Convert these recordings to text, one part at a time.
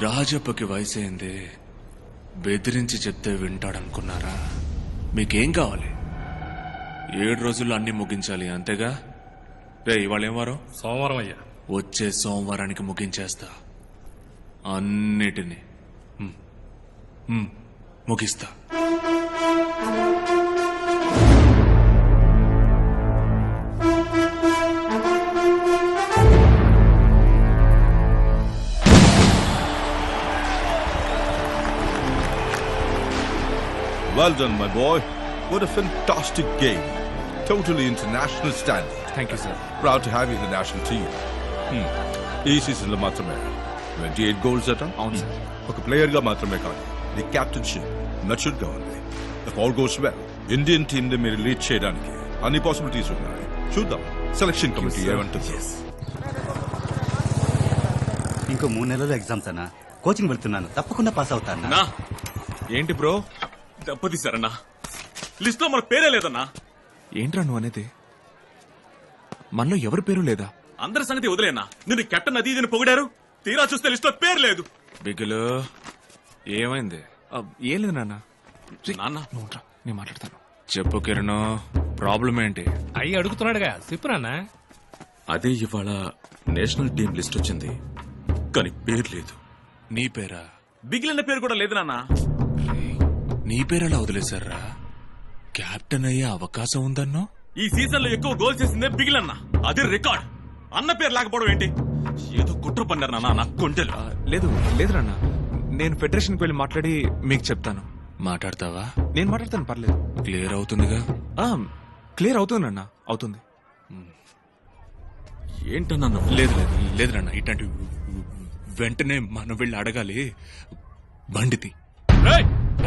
రాజప్పకి వయసైంది, బెదిరించి చెప్తే వింటాడనుకున్నారా? మీకేం కావాలి? 7 రోజుల్లో అన్ని ముగించాలి, అంతేగా? రే, ఇవాళ ఏం వారం? సోమవారం అయ్యా. వచ్చే సోమవారానికి ముగించేస్తా అన్నిటినీ. ముగిస్తా. Well done, my boy. What a fantastic game. Totally international standard. Thank you sir. Proud to have you in the national team. ఈ సీజన్ లో మాత్రమే 28 గోల్స్ అట. అవును సార్. ఒక ప్లేయర్ గా మాత్రమే కాదు, ది కెప్టెన్షిప్ మెచ్యూర్ గా ఉంది. If all goes well, Indian team ని మీరు లీడ్ చేయడానికి అన్ని పాసిబిలిటీస్ ఉన్నాయి. చూద్దాం సెలక్షన్ కమిటీ ఏమంటుంది. ఇంకో 3 నెలలు ఎగ్జామ్స్ అన్నా. కోచింగ్ వెళ్తున్నాను, తప్పకుండా పాస్ అవుతాను. ఏంటి బ్రో దెబ్బతీశారన్నా? లిస్ట్ లో మన పేరే లేదన్నా. ఏంట్రా నువ్వు అనేది? మనలో ఎవరి పేరు లేదా? అందరి సంగతి వదిలేనా? నిన్ను కెప్టెన్ అది ఇది పొగిడారు, తీరా చూస్తే లిస్ట్ లో పేరు లేదు. బిగులు ఏమైంది? ఏం లేదు నాన్న. నాన్న నువ్వురా, నేను మాట్లాడతాను. చెప్పు కిరణ్, ప్రాబ్లం ఏంటి? అయ్యి అడుగుతున్నాడుగా, చెప్పు నాన్న. అదే ఇవాళ నేషనల్ టీం లిస్ట్ వచ్చింది, కానీ పేరు లేదు. నీ పేరా? బిగిలిన పేరు కూడా లేదు నాన్న. నీ పేరెలా వదిలేశారా? కెప్టెన్ అయ్యే అవకాశం ఉందన్నో. ఈ సీజన్ లో ఎక్కువ గోల్ చేసిందే బిగిలన్న, అది రికార్డ్. అన్న పేరు లేకపోవడం ఏంటి? ఏదో కుట్ర పన్నారు నాన్న నా కొంటెలు. లేదు లేదు నాన్న, నేను ఫెడరేషన్కి వెళ్ళి మాట్లాడి మీకు చెప్తాను. మాట్లాడతావా? నేను మాట్లాడతాను, పర్లేదు. క్లియర్ అవుతుందిగా? క్లియర్ అవుతుంది నాన్న, అవుతుంది. ఏంటన్నా? లేదు లేదు లేదు నాన్న, ఇట్లాంటి వెంటనే మనం వెళ్ళి అడగాలి. బండితి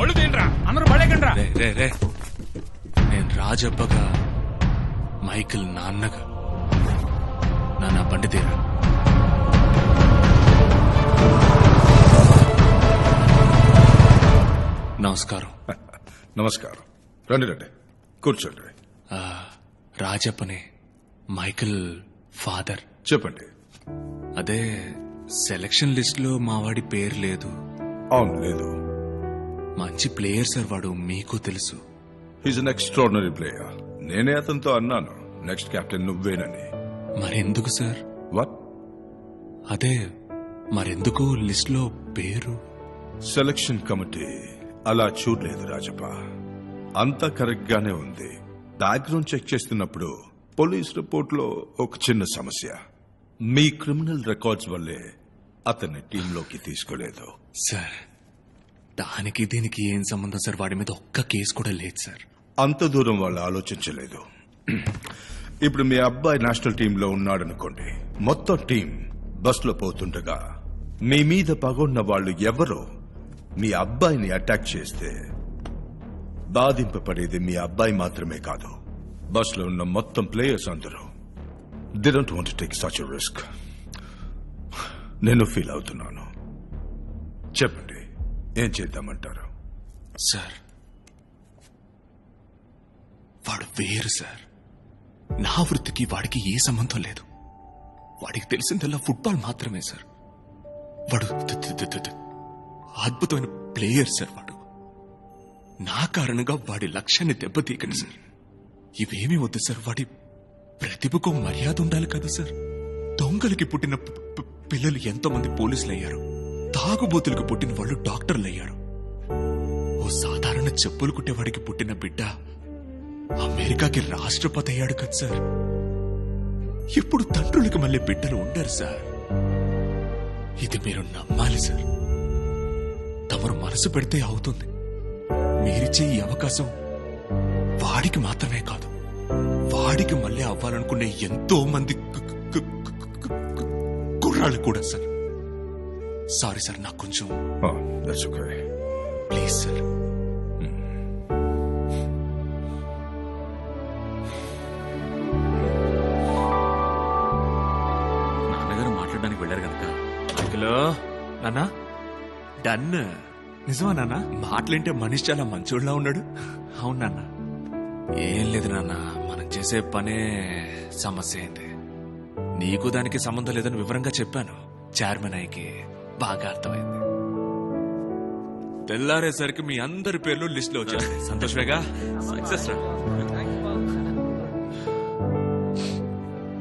ఒళ్ళు తినరా, అందరూ పడేకండ్రా. రే రే, నేను రాజబ్బగా, మైకిల్ నాన్నగా, నా బండి తీరా. నమస్కారం. నమస్కారం. రండి రండి, కూర్చోండి. రాజప్పని, మైకిల్ ఫాదర్. చెప్పండి. అదే సెలక్షన్ లిస్ట్ లో మావాడి పేరు లేదు. అవును, లేదు. మంచి ప్లేయర్ సార్ వాడు, మీకు తెలుసు. He's an extraordinary player. నేనే అతనితో అన్నాను నెక్స్ట్ కెప్టెన్ నువ్వేనని. మరెందుకు సార్? వాట్? అదే మరెందుకు లిస్ట్ లో పేరు? సెలక్షన్ కమిటీ అలా చూడలేదు రాజప్ప. అంతా కరెక్ట్ గానే ఉంది. బ్యాక్గ్రౌండ్ చెక్ చేస్తున్నప్పుడు పోలీస్ రిపోర్ట్ లో ఒక చిన్న సమస్య. మీ క్రిమినల్ రికార్డ్స్ వల్లే అతన్ని టీంలోకి తీసుకోలేదు. సార్, దానికి దీనికి ఏం సంబంధం సార్? వాడి మీద ఒక్క కేసు కూడా లేదు సార్. అంత దూరం వాళ్ళు ఆలోచించలేదు. ఇప్పుడు మీ అబ్బాయి నేషనల్ టీంలో ఉన్నాడనుకోండి, మొత్తం టీం బస్ లో పోతుండగా మీ మీద పగున్న వాళ్ళు ఎవరో మీ అబ్బాయిని అటాక్ చేస్తే బాధింపబడేది మీ అబ్బాయి మాత్రమే కాదు, బస్ లో ఉన్న మొత్తం ప్లేయర్స్ అందరూ. They don't want to take such a risk. నేను ఫీల్ అవుతున్నాను. చెప్పండి, ఏం చేద్దామంటారు? సార్, వాడు వేరు సార్. నా వృత్తికి వాడికి ఏ సంబంధం లేదు. వాడికి తెలిసిందల్లా ఫుట్బాల్ మాత్రమే సార్. వాడు అద్భుతమైన ప్లేయర్ సార్. వాడు నా కారణంగా వాడి లక్ష్యాన్ని దెబ్బతీయకండి సార్. ఇవేమీ వద్దు సార్. వాడి ప్రతిభకు మర్యాద ఉండాలి కదా సార్. దొంగలకి పుట్టిన పిల్లలు ఎంతో మంది పోలీసులు అయ్యారు. తాగుబోతులకు పుట్టిన వాళ్ళు డాక్టర్లు అయ్యారు. ఓ సాధారణ చెప్పులు కుట్టేవాడికి పుట్టిన బిడ్డ అమెరికాకి రాష్ట్రపతి అయ్యాడు కదా సార్. ఇప్పుడు తండ్రులకు మళ్ళీ బిడ్డలు ఉండరు సార్. ఇది మీరు నమ్మాలి సార్. తమరు మనసు పెడితే అవుతుంది. మీరిచ్చే ఈ అవకాశం వాడికి మాత్రమే కాదు, వాడికి మళ్ళీ అవ్వాలనుకునే ఎంతో మంది కుర్రాళ్ళు కూడా సార్. సారీ సార్, నాకు కొంచెం ప్లీజ్ సార్. నాన్నగారు మాట్లాడడానికి వెళ్ళారు కనుక. హలో నాన్నా, డన్. నిజమా నాన్న? మాటలేంటే మనిషి చాలా మంచోళ్ళలా ఉన్నాడు. అవును నాన్న. ఏం లేదు నాన్న, మనం చేసే పనే సమస్య అయింది. నీకు దానికి సంబంధం లేదని వివరంగా చెప్పాను. చైర్మన్ అయ్యకి బాగా అర్థమైంది. తెల్లారేసరికి మీ అందరి పేర్లు లిస్ట్ లో వచ్చాయి. సంతోషమేగా? సక్సెస్ రా.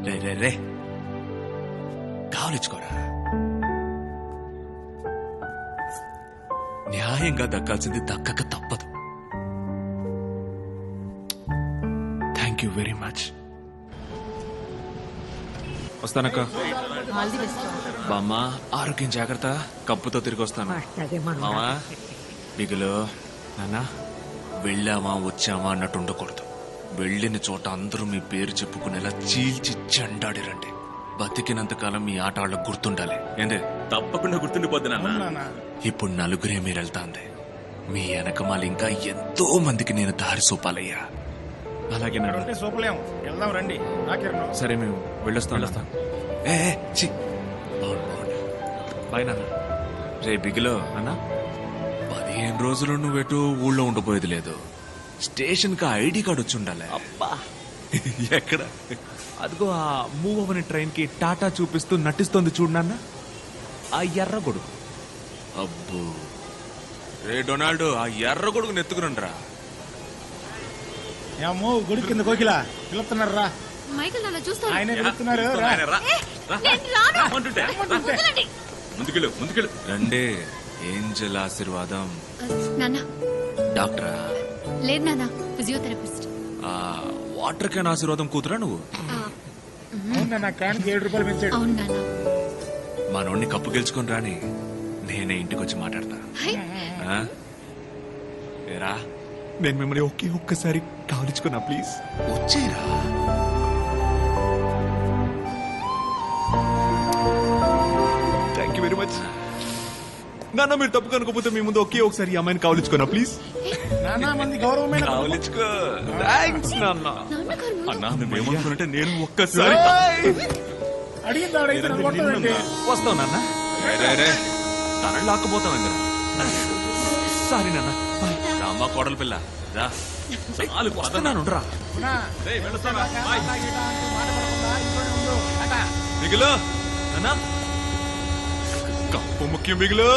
రే రే రే కావలించుకోరా. న్యాయంగా దక్కాల్సింది దక్కక తప్పదు. Thank you very much. వస్తానక్క. బామ్మ ఆరోగ్యం జాగ్రత్త. కప్పుతో తిరిగి వస్తాను. మామా బిగులు నాన్న వెళ్ళామా వచ్చామా అన్నట్టు ఉండకూడదు. వెళ్ళిన చోట అందరూ మీ పేరు చెప్పుకునేలా చీల్చి చెండాడిరండి. బతికినంత కాలం మీ ఆట వాళ్ళకు గుర్తుండాలి. ఏందే? తప్పకుండా గుర్తుండిపోద్ది నాన్న. ఇప్పుడు నలుగురే మీరు వెళ్తాంది. మీ వెనకమాల ఇంకా ఎంతో మందికి నేను దారి చూపాలయ్యా. అలాగే నాన్న. సూపలేం వెళ్దాం రండి. సరే మేము వెళ్ళొస్తాం. ఏ ఏ, ఛీ. బాగుండు. బాయ్ నాన్న. రే బిగిలో అన్న 15 రోజులు నువ్వెటు ఊళ్ళో ఉండిపోయేది లేదు. స్టేషన్ కి ఐడి కార్డు వచ్చి ఉండాలి. అబ్బా ఎక్కడ? అదిగో ఆ మూవ్ అవని ట్రైన్ కి టాటా చూపిస్తూ నటిస్తోంది చూడు నాన్న, ఆ ఎర్ర గొడుగు. అబ్బో రే డొనాల్డ్, ఆ ఎర్ర గొడుగు నెత్తుకురండ్రా. ఏమో గుడి కింద కోకిలా పిలుస్తున్నారా? మైకల్ నాన్న చూస్తాను. ఆయన పిలుస్తున్నారు. ఆయన రా. రా. నేను రాను. రమ్మంటుంటే. వదలండి. ముందుకెళ్ళు. రండే. ఏంజల్ ఆశీర్వాదం. నాన్న డాక్టరా? లేదు నాన్న, ఫిజియోథెరపిస్ట్. ఆ వాటర్ క్యాన్ ఆశీర్వాదం కూతురా నువ్వు? అవునా, నా క్యాన్కి 7 రూపాయలు పెంచాడు. అవును నాన్న. మనోడిని కప్పు గెలుచుకొని రాని నేనే ఇంటికి వచ్చి మాట్లాడతా. హై, ఆ? ఏరా నేను మిమ్మల్ని ఒక్కసారి కావలించుకున్నా ప్లీజ్. వచ్చేరా. థ్యాంక్ యూ వెరీ మచ్ నాన్న. మీరు తప్పు కనుకోపోతే మీ ముందు ఒకసారి ఈ అమ్మాయిని కావలించుకున్నా ప్లీజ్. నానా మంది గౌరవమైన కావలించుకో. థ్యాంక్స్ నాన్న. నాన్నగారు ముందు- అన్నా నువ్వేమనుకున్నట్టే నేను ఒక్కసారి అడిగింది ఆవిడైతే నన్ను కొడతావేంటి? వస్తావు నాన్న. తనని లాక్కుపోతావు ఇంద్ర. సారీ నాన్న. రామా కోడలు పిల్ల రా. చాలు వస్తున్నాను రా. అవునా? రేయ్, వెళ్ళొస్తానా? బాయ్. తాగి ఇటా అంటూ మాట పడకుండా ఇంట్లోనే ఉండు. టాటా. మిగులు నాన్న కప్పు ముఖ్యం మిగులు.